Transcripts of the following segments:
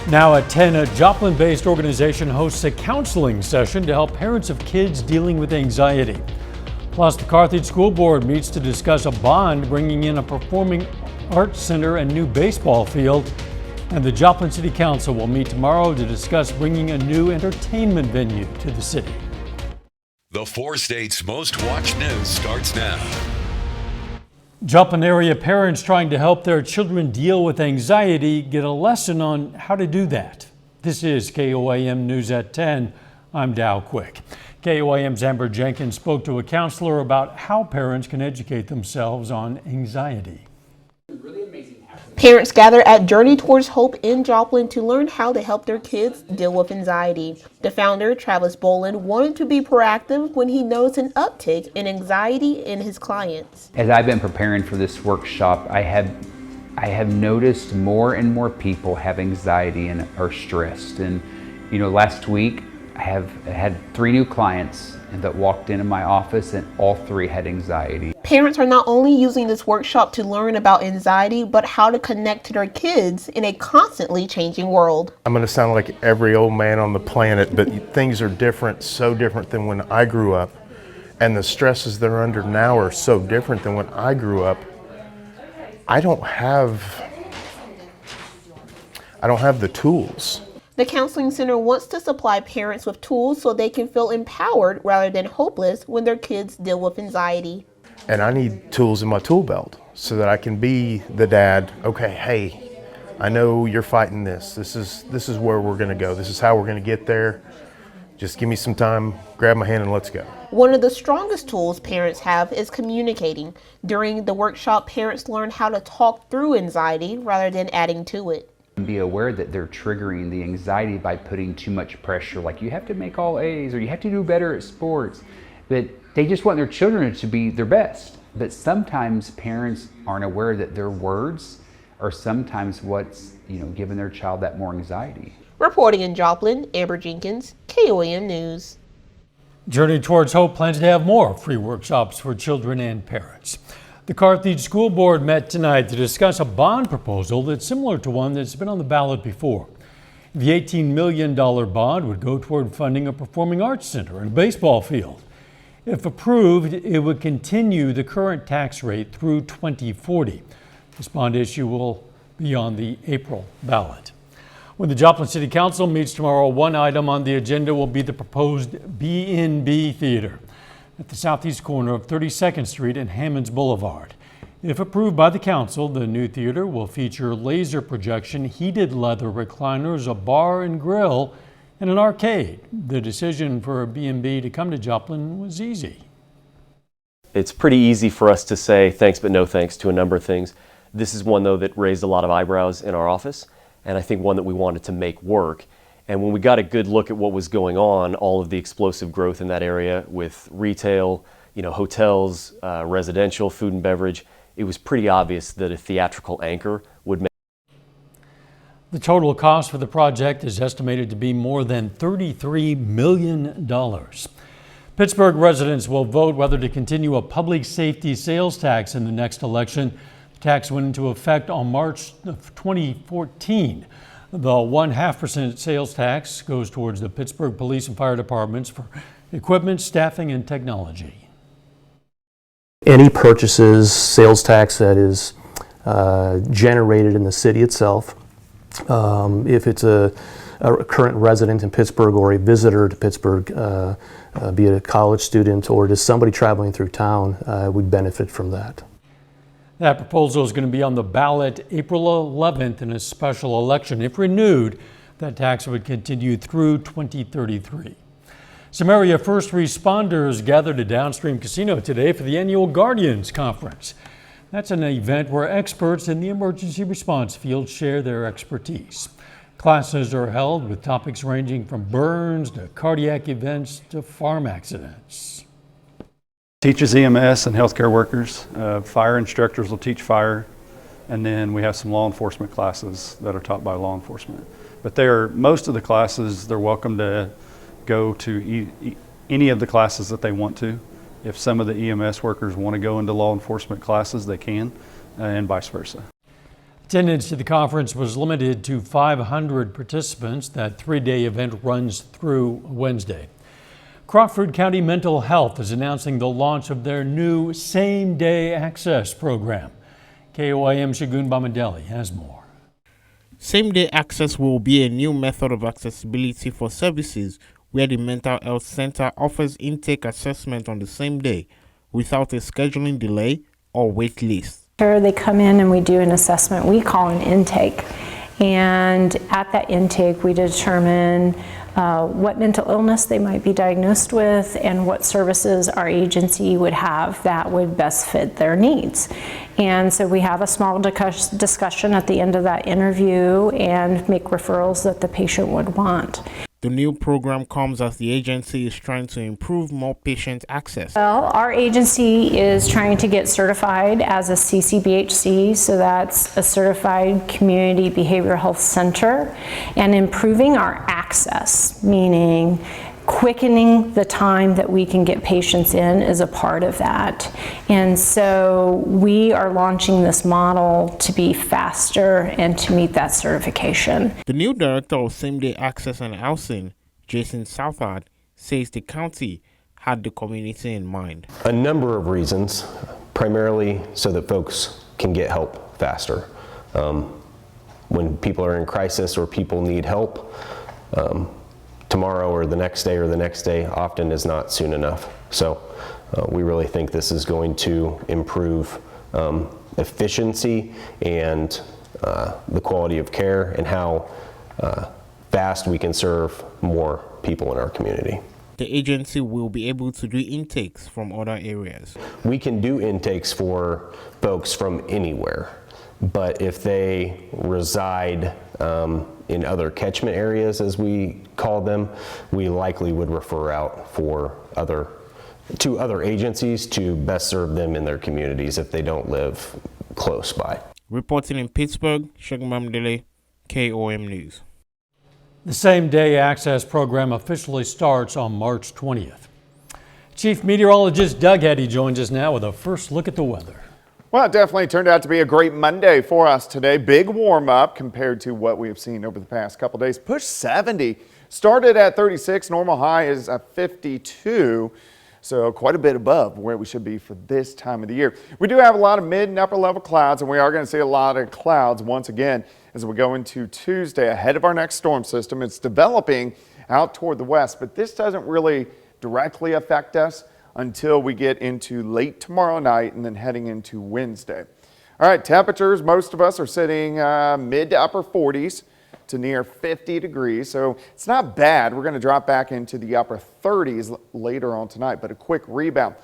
Now at 10, a Joplin-based organization hosts a counseling session to help parents of kids dealing with anxiety. Plus, the Carthage School Board meets to discuss a bond bringing in a performing arts center and new baseball field. And the Joplin City Council will meet tomorrow to discuss bringing a new entertainment venue to the city. The 4 states' most watched news starts now. Joplin area parents trying to help their children deal with anxiety get a lesson on how to do that. This is KOAM News at 10. I'm Dow Quick. KOAM's Amber Jenkins spoke to a counselor about how parents can educate themselves on anxiety. Parents gather at Journey Towards Hope in Joplin to learn how to help their kids deal with anxiety. The founder, Travis Boland, wanted to be proactive when he noticed an uptick in anxiety in his clients. As I've been preparing for this workshop, I have noticed more and more people have anxiety and are stressed. And last week I had 3 new clients that walked into my office, and all 3 had anxiety. Parents are not only using this workshop to learn about anxiety, but how to connect to their kids in a constantly changing world. I'm going to sound like every old man on the planet, but things are different, so different than when I grew up. And the stresses they're under now are so different than when I grew up. I don't have the tools. The Counseling Center wants to supply parents with tools so they can feel empowered rather than hopeless when their kids deal with anxiety. And I need tools in my tool belt so that I can be the dad. Okay, hey, I know you're fighting this. This is where we're going to go. This is how we're going to get there. Just give me some time, grab my hand, and let's go. One of the strongest tools parents have is communicating. During the workshop, parents learn how to talk through anxiety rather than adding to it. Be aware that they're triggering the anxiety by putting too much pressure, like you have to make all A's or you have to do better at sports. But they just want their children to be their best. But sometimes parents aren't aware that their words are sometimes what's giving their child that more anxiety. Reporting in Joplin, Amber Jenkins, KOAM News. Journey Towards Hope plans to have more free workshops for children and parents. The Carthage School Board met tonight to discuss a bond proposal that's similar to one that's been on the ballot before. The $18 million bond would go toward funding a performing arts center and a baseball field. If approved, it would continue the current tax rate through 2040. This bond issue will be on the April ballot. When the Joplin City Council meets tomorrow, one item on the agenda will be the proposed B&B Theater at the southeast corner of 32nd Street and Hammonds Boulevard. If approved by the council, the new theater will feature laser projection, heated leather recliners, a bar and grill, and an arcade. The decision for a B&B to come to Joplin was easy. It's pretty easy for us to say thanks but no thanks to a number of things. This is one, though, that raised a lot of eyebrows in our office, and I think one that we wanted to make work. And when we got a good look at what was going on, all of the explosive growth in that area with retail, hotels, residential, food and beverage, it was pretty obvious that a theatrical anchor would make. The total cost for the project is estimated to be more than $33 million. Pittsburgh residents will vote whether to continue a public safety sales tax in the next election. The tax went into effect on March of 2014. The 0.5% sales tax goes towards the Pittsburgh Police and Fire Departments for equipment, staffing, and technology. Any purchases, sales tax that is generated in the city itself, if it's a current resident in Pittsburgh or a visitor to Pittsburgh, be it a college student or just somebody traveling through town, would benefit from that. That proposal is going to be on the ballot April 11th in a special election. If renewed, that tax would continue through 2033. Some area first responders gathered at Downstream Casino today for the annual Guardians Conference. That's an event where experts in the emergency response field share their expertise. Classes are held with topics ranging from burns to cardiac events to farm accidents. Teaches EMS and healthcare workers. Fire instructors will teach fire, and then we have some law enforcement classes that are taught by law enforcement. But most of the classes, they're welcome to go to any of the classes that they want to. If some of the EMS workers want to go into law enforcement classes, they can, and vice versa. Attendance to the conference was limited to 500 participants. That three-day event runs through Wednesday. Crawford County Mental Health is announcing the launch of their new same-day access program. KOAM Shagun Bamadeli has more. Same-day access will be a new method of accessibility for services where the mental health center offers intake assessment on the same day without a scheduling delay or wait list. They come in and we do an assessment we call an intake, and at that intake we determine what mental illness they might be diagnosed with and what services our agency would have that would best fit their needs. And so we have a small discussion at the end of that interview and make referrals that the patient would want. The new program comes as the agency is trying to improve more patient access. Well, our agency is trying to get certified as a CCBHC, so that's a Certified Community Behavioral Health Center, and improving our access, meaning quickening the time that we can get patients in is a part of that. And so we are launching this model to be faster and to meet that certification. The new director of same-day access and housing, Jason Southard, says the county had the community in mind. A number of reasons, primarily so that folks can get help faster. When people are in crisis or people need help, tomorrow or the next day often is not soon enough. So we really think this is going to improve efficiency and the quality of care and how fast we can serve more people in our community. The agency will be able to do intakes from other areas. We can do intakes for folks from anywhere, but if they reside in other catchment areas, as we call them, we likely would refer out to other agencies to best serve them in their communities if they don't live close by. Reporting in Pittsburgh, Shagun Bamadeli, KOAM News. The same-day access program officially starts on March 20th. Chief Meteorologist Doug Eddy joins us now with a first look at the weather. Well, it definitely turned out to be a great Monday for us today. Big warm up compared to what we have seen over the past couple days. Push 70. Started at 36. Normal high is at 52. So quite a bit above where we should be for this time of the year. We do have a lot of mid and upper level clouds, and we are going to see a lot of clouds once again as we go into Tuesday ahead of our next storm system. It's developing out toward the west, but this doesn't really directly affect us until we get into late tomorrow night and then heading into Wednesday. All right, temperatures, most of us are sitting mid to upper 40s to near 50 degrees. So it's not bad. We're going to drop back into the upper 30s later on tonight, but a quick rebound.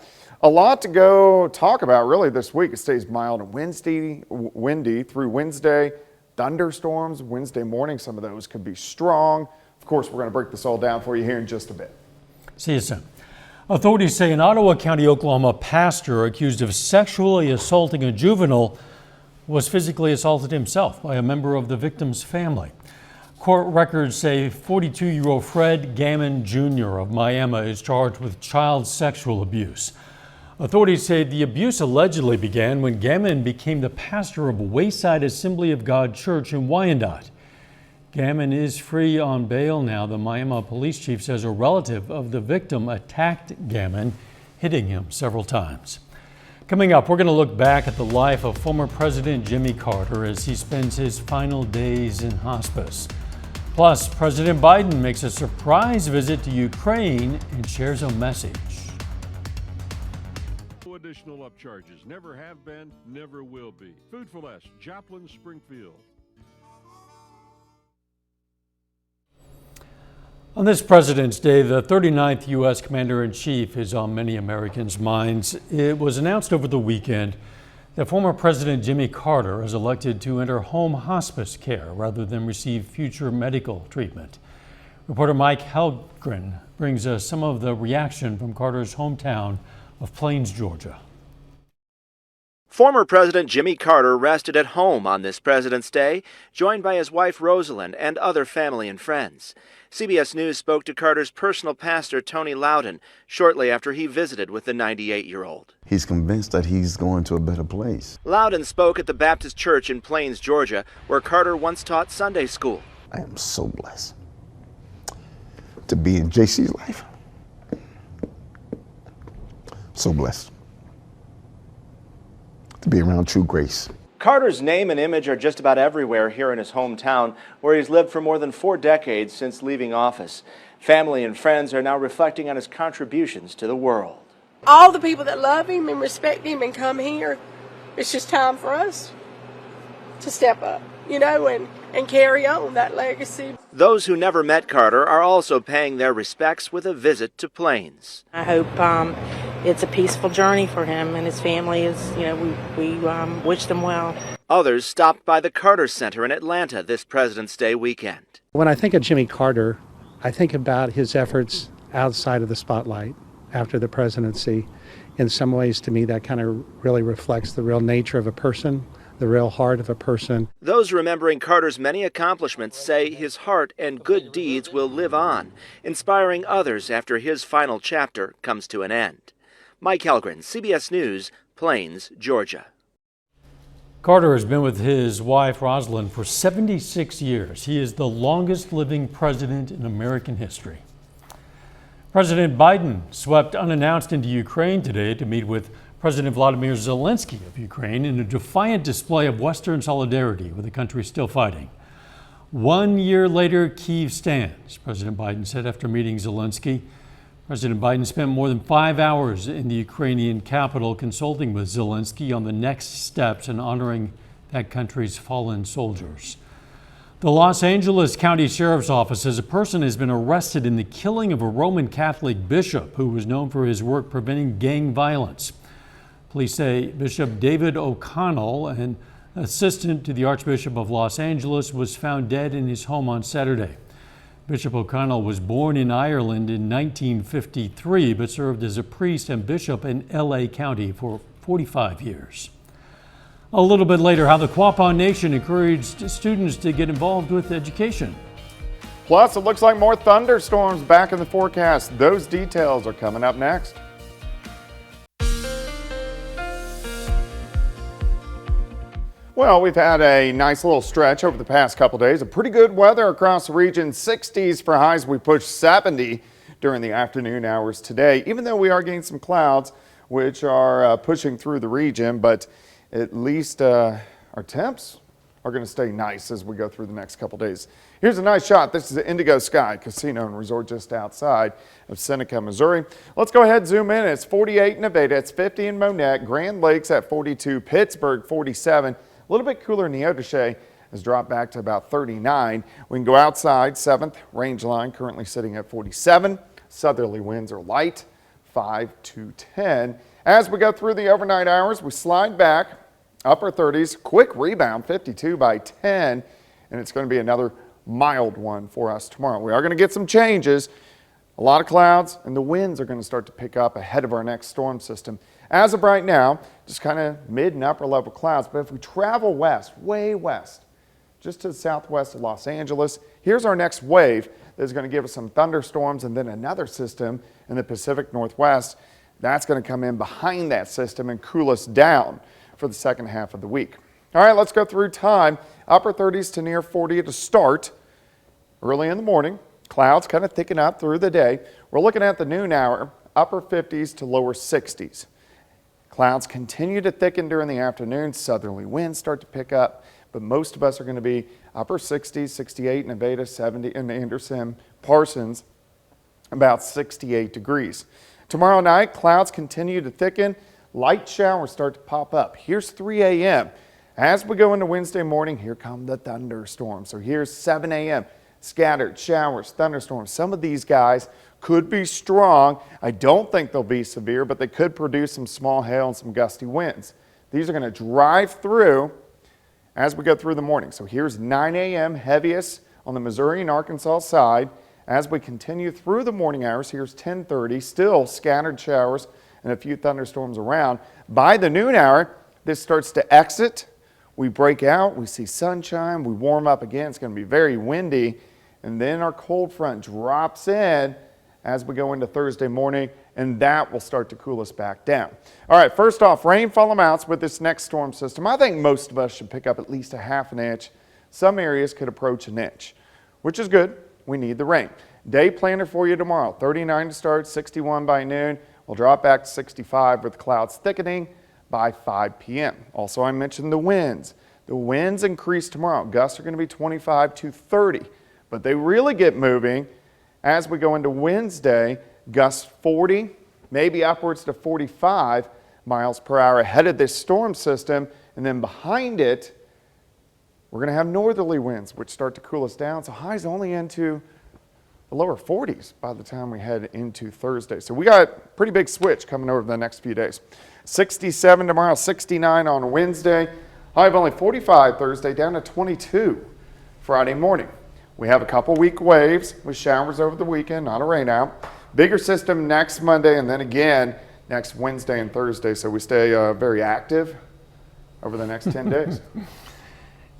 A lot to go talk about really this week. It stays mild and windy through Wednesday. Thunderstorms Wednesday morning. Some of those could be strong. Of course, we're going to break this all down for you here in just a bit. See you soon. Authorities say an Ottawa County, Oklahoma pastor accused of sexually assaulting a juvenile was physically assaulted himself by a member of the victim's family. Court records say 42-year-old Fred Gammon Jr. of Miami is charged with child sexual abuse. Authorities say the abuse allegedly began when Gammon became the pastor of Wayside Assembly of God Church in Wyandotte. Gammon is free on bail now. The Miami police chief says a relative of the victim attacked Gammon, hitting him several times. Coming up, we're going to look back at the life of former President Jimmy Carter as he spends his final days in hospice. Plus, President Biden makes a surprise visit to Ukraine and shares a message. No additional upcharges. Never have been, never will be. Food for Less, Joplin, Springfield. On this President's Day, the 39th U.S. Commander-in-Chief is on many Americans' minds. It was announced over the weekend that former President Jimmy Carter is elected to enter home hospice care rather than receive future medical treatment. Reporter Mike Helgren brings us some of the reaction from Carter's hometown of Plains, Georgia. Former President Jimmy Carter rested at home on this President's Day, joined by his wife Rosalind and other family and friends. CBS News spoke to Carter's personal pastor, Tony Loudon, shortly after he visited with the 98-year-old. He's convinced that he's going to a better place. Loudon spoke at the Baptist Church in Plains, Georgia, where Carter once taught Sunday school. I am so blessed to be in JC's life. So blessed to be around true grace. Carter's name and image are just about everywhere here in his hometown, where he's lived for more than 4 decades since leaving office. Family and friends are now reflecting on his contributions to the world. All the people that love him and respect him and come here, it's just time for us to step up, and carry on that legacy. Those who never met Carter are also paying their respects with a visit to Plains. I hope it's a peaceful journey for him and his family. We wish them well. Others stopped by the Carter Center in Atlanta this President's Day weekend. When I think of Jimmy Carter, I think about his efforts outside of the spotlight after the presidency. In some ways, to me, that kind of really reflects the real nature of a person, the real heart of a person. Those remembering Carter's many accomplishments say his heart and good deeds will live on, inspiring others after his final chapter comes to an end. Mike Helgren, CBS News, Plains, Georgia. Carter has been with his wife Rosalind for 76 years. He is the longest living president in American history. President Biden swept unannounced into Ukraine today to meet with President Vladimir Zelensky of Ukraine in a defiant display of Western solidarity with the country still fighting. 1 year later, Kyiv stands, President Biden said after meeting Zelensky. President Biden spent more than 5 hours in the Ukrainian capital consulting with Zelensky on the next steps in honoring that country's fallen soldiers. The Los Angeles County Sheriff's Office says a person has been arrested in the killing of a Roman Catholic bishop who was known for his work preventing gang violence. Police say Bishop David O'Connell, an assistant to the Archbishop of Los Angeles, was found dead in his home on Saturday. Bishop O'Connell was born in Ireland in 1953, but served as a priest and bishop in LA County for 45 years. A little bit later, how the Quapaw Nation encouraged students to get involved with education. Plus, it looks like more thunderstorms back in the forecast. Those details are coming up next. Well, we've had a nice little stretch over the past couple days of pretty good weather across the region. 60s for highs. We pushed 70 during the afternoon hours today, even though we are getting some clouds, which are pushing through the region. But at least our temps are going to stay nice as we go through the next couple days. Here's a nice shot. This is the Indigo Sky Casino and Resort just outside of Seneca, Missouri. Let's go ahead and zoom in. It's 48 in Nevada. It's 50 in Monette. Grand Lakes at 42. Pittsburgh 47. A little bit cooler in Neodesha has dropped back to about 39. We can go outside. 7th range line currently sitting at 47. Southerly winds are light, 5 to 10. As we go through the overnight hours, we slide back, upper 30s, quick rebound, 52 by 10, and it's going to be another mild one for us tomorrow. We are going to get some changes, a lot of clouds, and the winds are going to start to pick up ahead of our next storm system. As of right now, just kind of mid and upper level clouds, but if we travel west, way west, just to the southwest of Los Angeles, here's our next wave that is going to give us some thunderstorms and then another system in the Pacific Northwest. That's going to come in behind that system and cool us down for the second half of the week. All right, let's go through time. Upper 30s to near 40 to start early in the morning. Clouds kind of thicken up through the day. We're looking at the noon hour, upper 50s to lower 60s. Clouds continue to thicken during the afternoon. Southerly winds start to pick up, but most of us are going to be upper 60s, 68 in Nevada, 70 in Anderson, Parsons, about 68 degrees. Tomorrow night, clouds continue to thicken. Light showers start to pop up. Here's 3 a.m. As we go into Wednesday morning, here come the thunderstorms. So here's 7 a.m. Scattered showers, thunderstorms. Some of these guys could be strong. I don't think they'll be severe, but they could produce some small hail and some gusty winds. These are going to drive through as we go through the morning. So here's 9 a.m. heaviest on the Missouri and Arkansas side. As we continue through the morning hours, here's 10:30, still scattered showers and a few thunderstorms around. By the noon hour, this starts to exit, we break out, we see sunshine, we warm up again. It's going to be very windy. And then our cold front drops in as we go into Thursday morning, and that will start to cool us back down. All right, first off, rainfall amounts with this next storm system. I think most of us should pick up at least a half an inch. Some areas could approach an inch, which is good. We need the rain. Day planner for you tomorrow, 39 to start, 61 by noon. We'll drop back to 65 with clouds thickening by 5 p.m. Also, I mentioned the winds. The winds increase tomorrow. Gusts are going to be 25 to 30, but they really get moving as we go into Wednesday. Gusts 40, maybe upwards to 45 miles per hour ahead of this storm system, and then behind it, we're going to have northerly winds, which start to cool us down. So highs only into the lower 40s by the time we head into Thursday. So we got a pretty big switch coming over the next few days. 67 tomorrow, 69 on Wednesday. High of only 45 Thursday, down to 22 Friday morning. We have a couple weak waves with showers over the weekend, not a rain out. Bigger system next Monday, and then again next Wednesday and Thursday. So we stay very active over the next 10 days.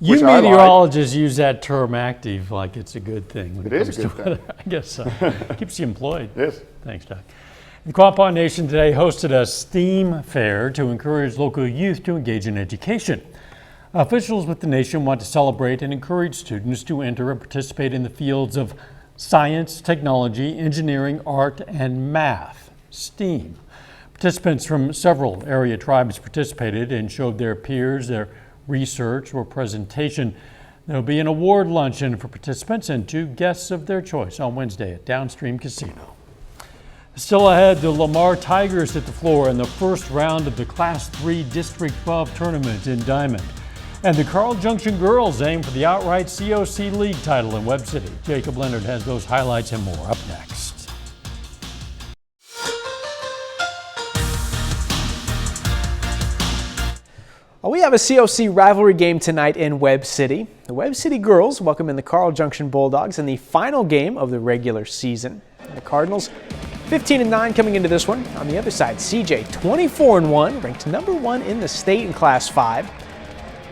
You meteorologists use that term active like it's a good thing. When It it is comes a to good thing. weather. I guess so. Keeps you employed. Yes. Thanks, Doc. The Quapaw Nation today hosted a STEAM fair to encourage local youth to engage in education. Officials with the nation want to celebrate and encourage students to enter and participate in the fields of science, technology, engineering, art, and math, STEAM. Participants from several area tribes participated and showed their peers their research or presentation. There will be an award luncheon for participants and 2 guests of their choice on Wednesday at Downstream Casino. Still ahead, the Lamar Tigers hit the floor in the first round of the Class 3 District 12 tournament in Diamond. And the Carl Junction girls aim for the outright COC League title in Webb City. Jacob Leonard has those highlights and more up next. Well, we have a COC rivalry game tonight in Webb City. The Webb City girls welcome in the Carl Junction Bulldogs in the final game of the regular season. The Cardinals 15-9 coming into this one. On the other side, CJ 24-1, ranked number 1 in the state in Class 5.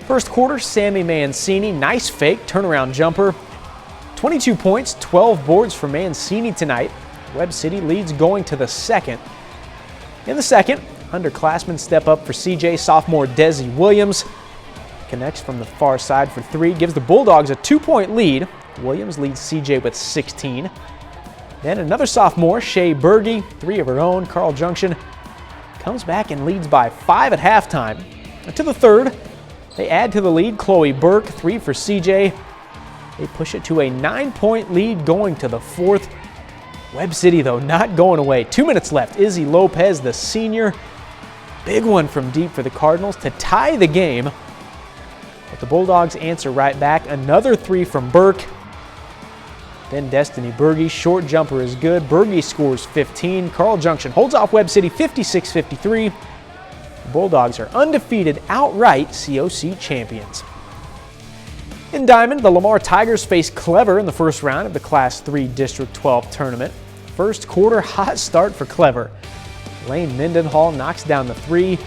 First quarter, Sammy Mancini, nice fake turnaround jumper. 22 points, 12 boards for Mancini tonight. Webb City leads going to the second. In the second, underclassmen step up for CJ. Sophomore Desi Williams connects from the far side for 3, gives the Bulldogs a 2-point lead. Williams leads CJ with 16. Then another sophomore, Shea Berge, 3 of her own. Carl Junction comes back and leads by 5 at halftime. And to the third, they add to the lead. Chloe Burke, 3 for CJ. They push it to a 9-point lead going to the fourth. Webb City, though, not going away. 2 minutes left. Izzy Lopez, the senior. Big one from deep for the Cardinals to tie the game. But the Bulldogs answer right back. Another 3 from Burke. Then Destiny Berge, short jumper is good. Berge scores 15. Carl Junction holds off Webb City 56-53. The Bulldogs are undefeated, outright COC champions. In Diamond, the Lamar Tigers face Clever in the first round of the Class 3 District 12 tournament. First quarter, hot start for Clever. Lane Mendenhall knocks down the 3.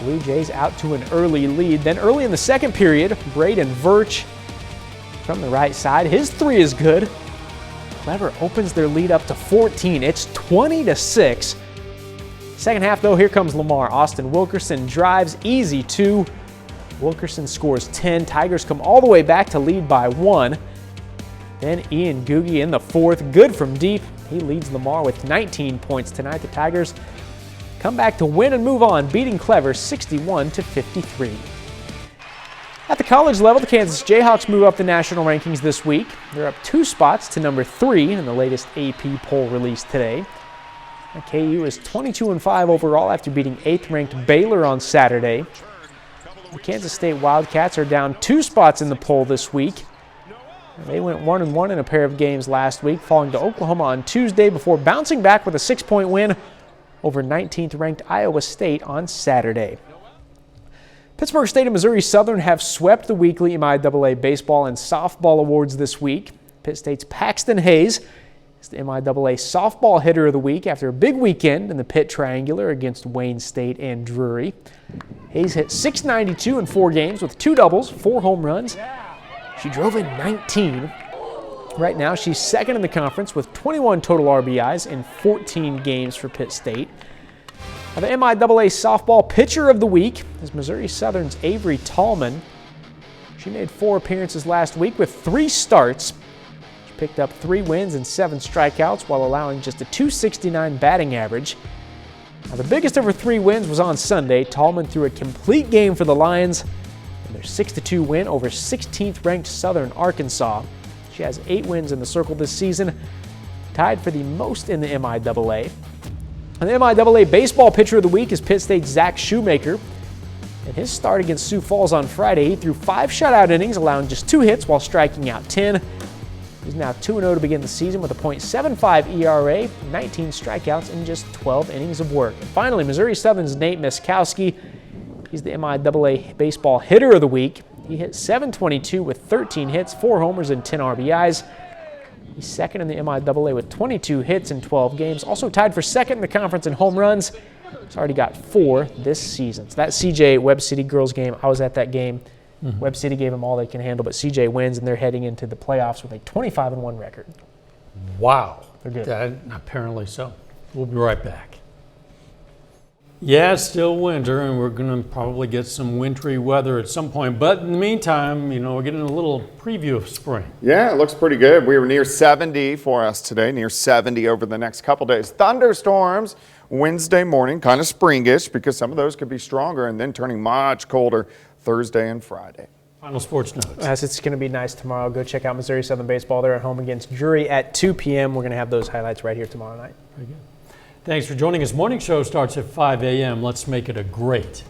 Blue Jays out to an early lead. Then early in the second period, Braden Virch from the right side. His 3 is good. Clever opens their lead up to 14. It's 20-6. Second half, though, here comes Lamar. Austin Wilkerson drives, easy 2. Wilkerson scores 10. Tigers come all the way back to lead by 1. Then Ian Googie in the fourth, good from deep. He leads Lamar with 19 points tonight. The Tigers come back to win and move on, beating Clever 61-53. At the college level, the Kansas Jayhawks move up the national rankings this week. They're up 2 spots to number 3 in the latest AP poll released today. KU is 22-5 overall after beating 8th-ranked Baylor on Saturday. The Kansas State Wildcats are down 2 spots in the poll this week. They went 1-1 in a pair of games last week, falling to Oklahoma on Tuesday before bouncing back with a 6-point win over 19th-ranked Iowa State on Saturday. Pittsburgh State and Missouri Southern have swept the weekly MIAA baseball and softball awards this week. Pitt State's Paxton Hayes is the MIAA softball hitter of the week after a big weekend in the Pitt Triangular against Wayne State and Drury. Hayes hit .692 in 4 games with 2 doubles, 4 home runs. She drove in 19. Right now, she's second in the conference with 21 total RBIs in 14 games for Pitt State. Now, the MIAA Softball Pitcher of the Week is Missouri Southern's Avery Tallman. She made 4 appearances last week with 3 starts. She picked up 3 wins and 7 strikeouts while allowing just a .269 batting average. Now, the biggest of her 3 wins was on Sunday. Tallman threw a complete game for the Lions in their 6-2 win over 16th ranked Southern Arkansas. She has 8 wins in the circle this season, tied for the most in the MIAA. And the MIAA Baseball Pitcher of the Week is Pitt State's Zach Shoemaker. In his start against Sioux Falls on Friday, he threw 5 shutout innings, allowing just 2 hits while striking out 10. He's now 2-0 to begin the season with a .75 ERA, 19 strikeouts in just 12 innings of work. And finally, Missouri Southern's Nate Miskowski. He's the MIAA Baseball Hitter of the Week. He hit .722 with 13 hits, 4 homers, and 10 RBIs. He's second in the MIAA with 22 hits in 12 games. Also tied for second in the conference in home runs. He's already got 4 this season. So that CJ Webb City girls game, I was at that game. Webb City gave them all they can handle, but CJ wins, and they're heading into the playoffs with a 25-1 record. Wow. They're good. Apparently so. We'll be right back. Yeah, it's still winter, and we're going to probably get some wintry weather at some point. But in the meantime, you know, we're getting a little preview of spring. Yeah, it looks pretty good. We were near 70 for us today, near 70 over the next couple days. Thunderstorms Wednesday morning, kind of springish because some of those could be stronger, and then turning much colder Thursday and Friday. Final sports notes. As it's going to be nice tomorrow, go check out Missouri Southern Baseball. They're at home against Drury at 2 p.m. We're going to have those highlights right here tomorrow night. Very good. Thanks for joining us. Morning show starts at 5 a.m. Let's make it a great